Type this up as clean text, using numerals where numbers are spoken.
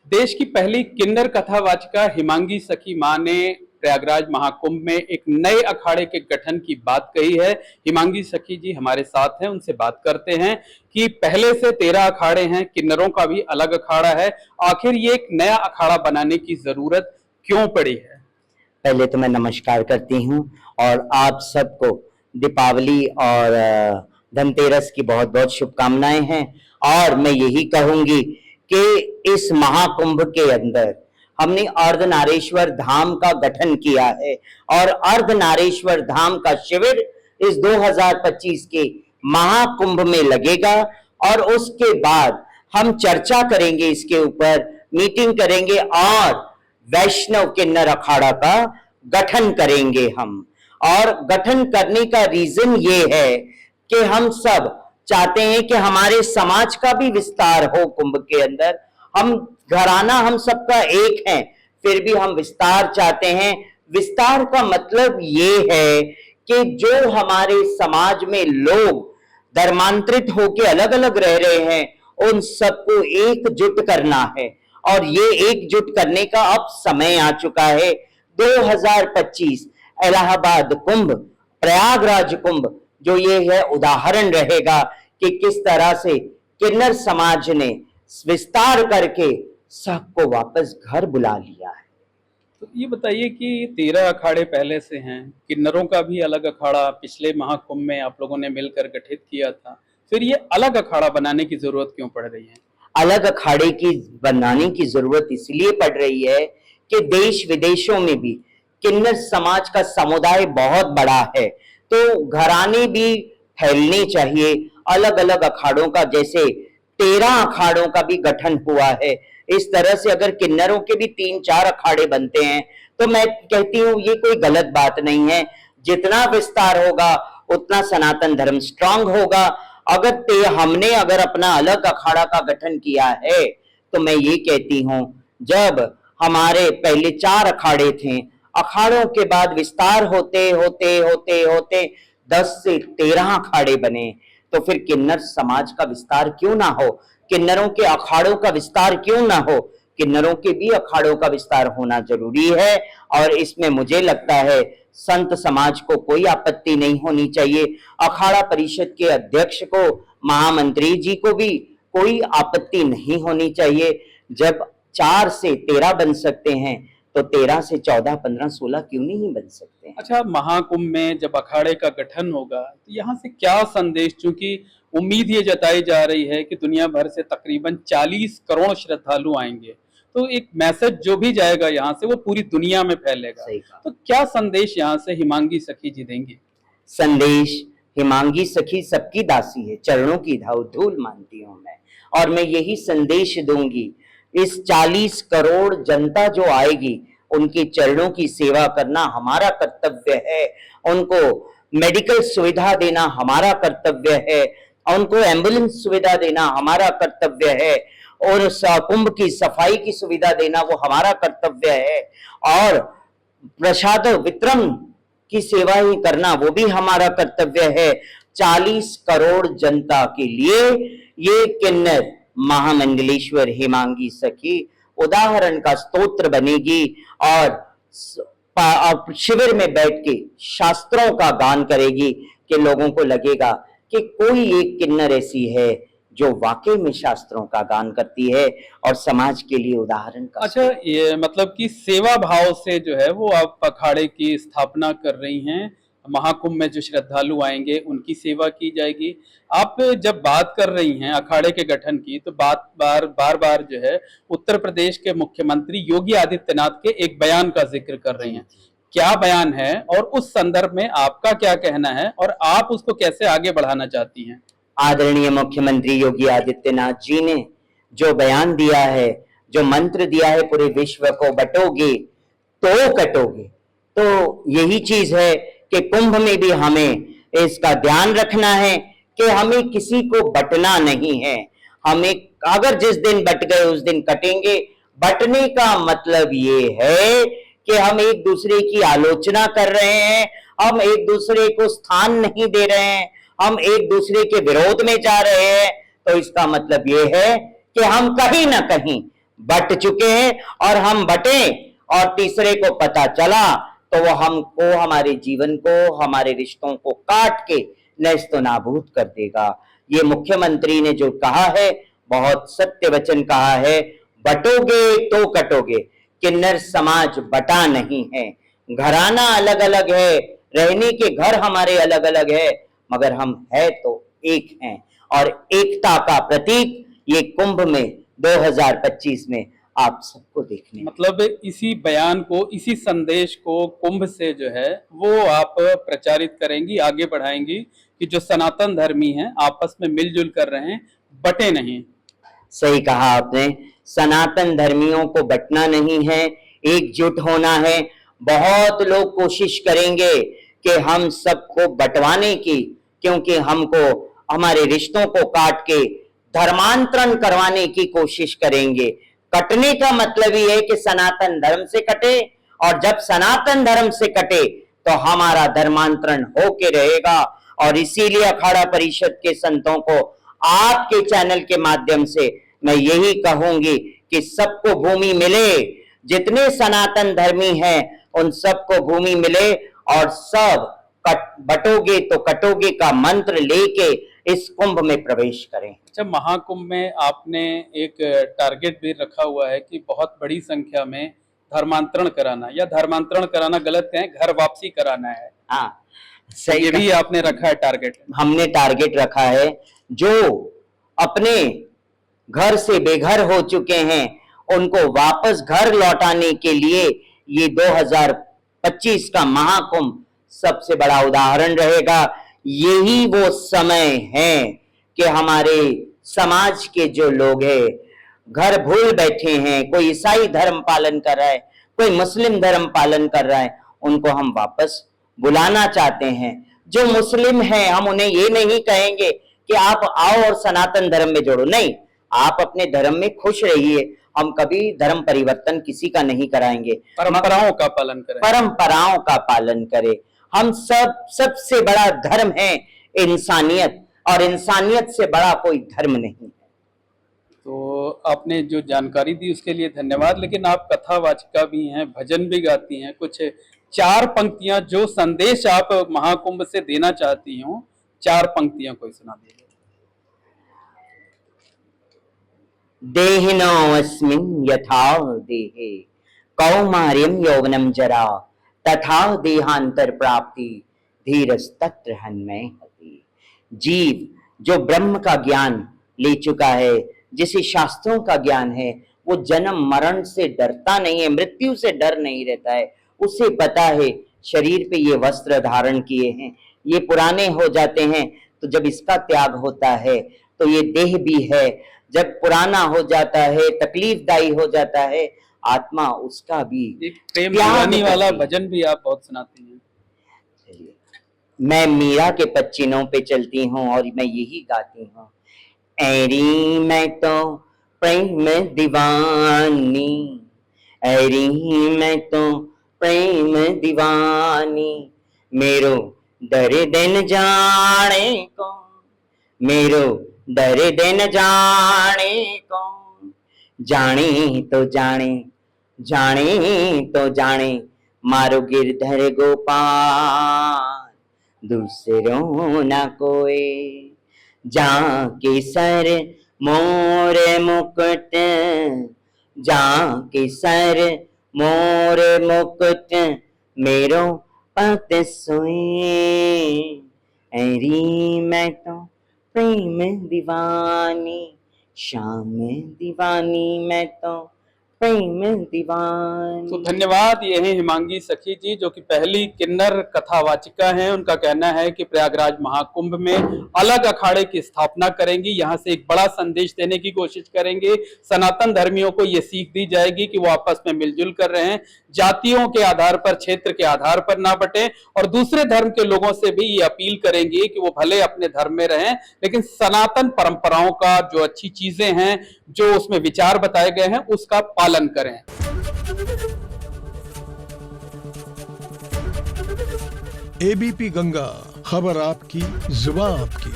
देश की पहली किन्नर कथावाचिका हिमांगी सखी मां ने प्रयागराज महाकुंभ में एक नए अखाड़े के गठन की बात कही है। हिमांगी सखी जी हमारे साथ हैं, उनसे बात करते हैं कि पहले से 13 अखाड़े हैं, किन्नरों का भी अलग अखाड़ा है। आखिर ये एक नया अखाड़ा बनाने की जरूरत क्यों पड़ी है? पहले तो मैं नमस्कार करती हूँ और आप सबको दीपावली और धनतेरस की बहुत बहुत शुभकामनाएं हैं। और मैं यही कहूंगी कि इस महाकुंभ के अंदर हमने अर्धनारेश्वर धाम का गठन किया है और अर्धनारेश्वर धाम का शिविर इस 2025 के महाकुंभ में लगेगा और उसके बाद हम चर्चा करेंगे, इसके ऊपर मीटिंग करेंगे और वैष्णव किन्नर अखाड़ा का गठन करेंगे हम। और गठन करने का रीजन ये है कि हम सब चाहते हैं कि हमारे समाज का भी विस्तार हो। कुंभ के अंदर हम घराना हम सबका एक है, फिर भी हम विस्तार चाहते हैं। विस्तार का मतलब ये है कि जो हमारे समाज में लोग धर्मांतरित होकर अलग अलग रह रहे हैं उन सबको एकजुट करना है और ये एकजुट करने का अब समय आ चुका है। 2025 इलाहाबाद कुंभ, प्रयागराज कुंभ जो ये है उदाहरण रहेगा कि किस तरह से किन्नर समाज ने विस्तार करके सबको वापस घर बुला लिया है। तो ये बताइए कि 13 अखाड़े पहले से हैं, किन्नरों का भी अलग अखाड़ा पिछले महाकुंभ में आप लोगों ने मिलकर गठित किया था, फिर ये अलग अखाड़ा बनाने की जरूरत क्यों पड़ रही है? अलग अखाड़े की बनाने की जरूरत इसलिए पड़ रही है कि देश विदेशों में भी किन्नर समाज का समुदाय बहुत बड़ा है, तो घराने भी फैलने चाहिए। अलग अलग अखाड़ों का, जैसे 13 अखाड़ों का भी गठन हुआ है, इस तरह से अगर किन्नरों के भी 3-4 अखाड़े बनते हैं तो मैं कहती हूँ ये कोई गलत बात नहीं है। जितना विस्तार होगा उतना सनातन धर्म स्ट्रांग होगा। हमने अगर अपना अलग अखाड़ा का गठन किया है तो मैं ये कहती हूँ, जब हमारे पहले 4 अखाड़े थे, अखाड़ों के बाद विस्तार होते होते होते होते 10 से 13 अखाड़े बने, तो फिर किन्नर समाज का विस्तार क्यों ना हो, किन्नरों के अखाड़ों का विस्तार क्यों ना हो। किन्नरों के भी अखाड़ों का विस्तार होना जरूरी है और इसमें मुझे लगता है संत समाज को कोई आपत्ति नहीं होनी चाहिए। अखाड़ा परिषद के अध्यक्ष को, महामंत्री जी को भी कोई आपत्ति नहीं होनी चाहिए। जब 4 से 13 बन सकते हैं तो 13 से 14, 15, 16 क्यों नहीं बन सकते हैं? अच्छा, महाकुंभ में जब अखाड़े का गठन होगा तो यहाँ से क्या संदेश, चूंकि उम्मीद ये जताई जा रही है कि दुनिया भर से तकरीबन 40 करोड़ श्रद्धालु आएंगे, तो एक मैसेज जो भी जाएगा यहाँ से वो पूरी दुनिया में फैलेगा। तो क्या संदेश यहाँ से हिमांगी सखी जी देंगी? संदेश, हिमांगी सखी सबकी दासी है, चरणों की धूल मानती हूं मैं, और मैं यही संदेश दूंगी। इस 40 करोड़ जनता जो आएगी उनके चरणों की सेवा करना हमारा कर्तव्य है, उनको मेडिकल सुविधा देना हमारा कर्तव्य है, उनको एम्बुलेंस सुविधा देना हमारा कर्तव्य है और कुंभ की सफाई की सुविधा देना वो हमारा कर्तव्य है और प्रसाद वितरण की सेवा ही करना वो भी हमारा कर्तव्य है। 40 करोड़ जनता के लिए ये किन्नर महामंडलेश्वर हिमांगी सखी उदाहरण का स्तोत्र बनेगी और शिविर में बैठ के शास्त्रों का गान करेगी कि लोगों को लगेगा कि कोई एक किन्नर ऐसी है जो वाकई में शास्त्रों का गान करती है और समाज के लिए उदाहरण का। अच्छा, ये मतलब कि सेवा भाव से जो है वो आप अखाड़े की स्थापना कर रही हैं, महाकुंभ में जो श्रद्धालु आएंगे उनकी सेवा की जाएगी। आप जब बात कर रही हैं अखाड़े के गठन की, तो बार बार जो है उत्तर प्रदेश के मुख्यमंत्री योगी आदित्यनाथ के एक बयान का जिक्र कर रही हैं। क्या बयान है और उस संदर्भ में आपका क्या कहना है और आप उसको कैसे आगे बढ़ाना चाहती हैं? आदरणीय मुख्यमंत्री योगी आदित्यनाथ जी ने जो बयान दिया है, जो मंत्र दिया है, पूरे विश्व को बटोगे तो कटोगे, तो यही चीज है कि कुंभ में भी हमें इसका ध्यान रखना है कि हमें किसी को बटना नहीं है। हमें अगर जिस दिन बट गए उस दिन कटेंगे। बटने का मतलब ये है कि हम एक दूसरे की आलोचना कर रहे हैं, हम एक दूसरे को स्थान नहीं दे रहे हैं, हम एक दूसरे के विरोध में जा रहे हैं, तो इसका मतलब यह है कि हम कहीं ना कहीं बट चुके हैं और हम बटे और तीसरे को पता चला तो वो हमको, हमारे जीवन को, हमारे रिश्तों को काट के नेस्तो नाबूद कर देगा। ये मुख्यमंत्री ने जो कहा है बहुत सत्य वचन कहा है, बटोगे तो कटोगे। किन्नर समाज बटा नहीं है, घराना अलग अलग है, रहने के घर हमारे अलग अलग है, मगर हम है तो एक हैं। और एकता का प्रतीक ये कुंभ में 2025 में आप सबको देखने, मतलब इसी बयान को, इसी संदेश को कुंभ से जो है वो आप प्रचारित करेंगी, आगे बढ़ाएंगी कि जो सनातन धर्मी हैं आपस में मिलजुल कर रहे हैं, बटे नहीं। सही कहा आपने, सनातन धर्मियों को बटना नहीं है, एकजुट होना है। बहुत लोग कोशिश करेंगे कि हम सबको बंटवाने की, क्योंकि हमको हमारे रिश्तों को काट के धर्मांतरण करवाने की कोशिश करेंगे। कटने का मतलब ही है कि सनातन धर्म से कटे, और जब सनातन धर्म से कटे तो हमारा धर्मांतरण होके रहेगा। और इसीलिए अखाड़ा परिषद के संतों को आपके चैनल के माध्यम से मैं यही कहूंगी कि सबको भूमि मिले, जितने सनातन धर्मी हैं उन सबको भूमि मिले, और सब बटोगे तो कटोगे का मंत्र लेके इस कुंभ में प्रवेश करें। अच्छा, महाकुंभ में आपने एक टारगेट भी रखा हुआ है कि बहुत बड़ी संख्या में धर्मांतरण कराना, या धर्मांतरण कराना गलत कहें, घर वापसी कराना है। हाँ, सही, ये भी आपने रखा है टारगेट? हमने टारगेट रखा है, जो अपने घर से बेघर हो चुके हैं उनको वापस घर लौटाने के लिए ये 2025 का महाकुंभ सबसे बड़ा उदाहरण रहेगा। यही वो समय है कि हमारे समाज के जो लोग हैं घर भूल बैठे हैं, कोई ईसाई धर्म पालन कर रहा है, कोई मुस्लिम धर्म पालन कर रहा है, उनको हम वापस बुलाना चाहते हैं। जो मुस्लिम हैं हम उन्हें ये नहीं कहेंगे कि आप आओ और सनातन धर्म में जोड़ो, नहीं, आप अपने धर्म में खुश रहिए। हम कभी धर्म परिवर्तन किसी का नहीं कराएंगे, परंपराओं का पालन करें, परंपराओं का पालन करें। हम सबसे बड़ा धर्म है इंसानियत, और इंसानियत से बड़ा कोई धर्म नहीं है। तो आपने जो जानकारी दी उसके लिए धन्यवाद। लेकिन आप कथावाचिका भी हैं, भजन भी गाती हैं, कुछ 4 पंक्तियां जो संदेश आप महाकुंभ से देना चाहती हो, 4 पंक्तियां कोई सुना दीजिए। देहिनोऽस्मिन् यथा देहे कौमार्यं यौवनं जरा तथा देहांतर प्राप्ति धीरस्तत्र हन्मय हति। जीव जो ब्रह्म का ज्ञान ले चुका है, जिसे शास्त्रों का ज्ञान है, वो जन्म मरण से डरता नहीं है, मृत्यु से डर नहीं रहता है। उसे पता है शरीर पे ये वस्त्र धारण किए हैं, ये पुराने हो जाते हैं, तो जब इसका त्याग होता है तो ये देह भी है, जब पुराना हो जाता है, तकलीफदायी हो जाता है, आत्मा उसका भी। एक प्रेम दीवानी वाला भजन भी आप बहुत सुनाती हैं। चलिए, मैं मीरा के पच्चीनों पे चलती हूँ और मैं यही गाती हूँ। ऐरी मैं तो प्रेम दीवानी, ऐरी मैं तो प्रेम दीवानी, मेरो दर्द न जाने कौन, मेरो दर्द न जाने कौन, जाने तो जाने, जाने तो जाने, मारो गिरधर गोपाल, दूसरों न कोई। जाके सर मोर मुकुट, जाके सर मोर मुकुट, मेरो पत सोए, ऐरी मैं तो प्रेम दीवानी, श्याम दीवानी मैं तो प्रेम दीवानी। तो धन्यवाद। ये है हिमांगी सखी जी, जो कि पहली किन्नर कथावाचिका हैं। उनका कहना है कि प्रयागराज महाकुंभ में अलग अखाड़े की स्थापना करेंगी, यहाँ से एक बड़ा संदेश देने की कोशिश करेंगे। सनातन धर्मियों को ये सीख दी जाएगी कि वो आपस में मिलजुल कर रहे हैं, जातियों के आधार पर, क्षेत्र के आधार पर ना बटे, और दूसरे धर्म के लोगों से भी ये अपील करेंगी कि वो भले अपने धर्म में रहें, लेकिन सनातन परंपराओं का जो अच्छी चीजें हैं, जो उसमें विचार बताए गए हैं, उसका पालन करें। एबीपी गंगा, खबर आपकी, जुबान आपकी।